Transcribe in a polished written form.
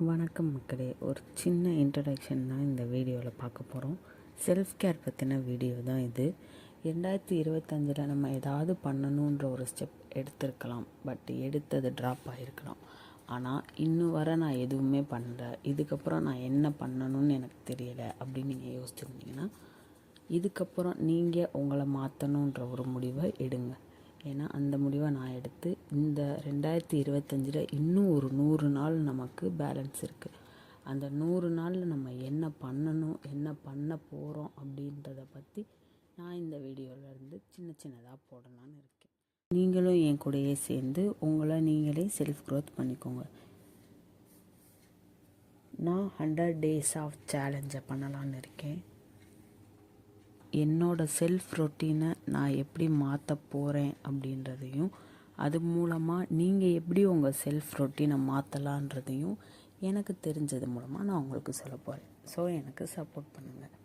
வணக்கம் மக்களே, ஒரு சின்ன இன்ட்ரடக்ஷன் தான் இந்த வீடியோவில் பார்க்க போகிறோம். செல்ஃப் கேர் பற்றின வீடியோ தான் இது. 2025 நம்ம ஏதாவது பண்ணணுன்ற ஒரு ஸ்டெப் எடுத்திருக்கலாம், பட் எடுத்தது ட்ராப் ஆகிருக்கலாம். ஆனால் இன்னும் வர நான் எதுவுமே பண்ணல, இதுக்கப்புறம் நான் என்ன பண்ணணும்னு எனக்கு தெரியலை அப்படின்னு நீங்கள் யோசிச்சுருந்தீங்கன்னா, இதுக்கப்புறம் நீங்கள் உங்களை மாற்றணுன்ற ஒரு முடிவை எடுங்க. ஏன்னா அந்த முடிவை நான் எடுத்து இந்த 2025 இன்னும் ஒரு 100 நாள் நமக்கு பேலன்ஸ் இருக்குது. அந்த 100 நாளில் நம்ம என்ன பண்ணணும், என்ன பண்ண போகிறோம் அப்படின்றத பற்றி நான் இந்த வீடியோவிலேருந்து சின்னதாக போடலான்னு இருக்கேன். நீங்களும் என் கூடயே சேர்ந்து உங்களை நீங்களே செல்ஃப் க்ரோத் பண்ணிக்கோங்க. நான் 100 days ஆஃப் சேலஞ்சை பண்ணலான்னு இருக்கேன். என்னோடய செல்ஃப் ரொட்டீனை நான் எப்படி மாற்ற போகிறேன் அப்படின்றதையும், அது மூலமாக நீங்கள் எப்படி உங்கள் செல்ஃப் ரொட்டீனை மாற்றலான்றதையும் எனக்கு தெரிஞ்சது மூலமாக நான் உங்களுக்கு சொல்ல போகிறேன். ஸோ எனக்கு சப்போர்ட் பண்ணுங்கள்.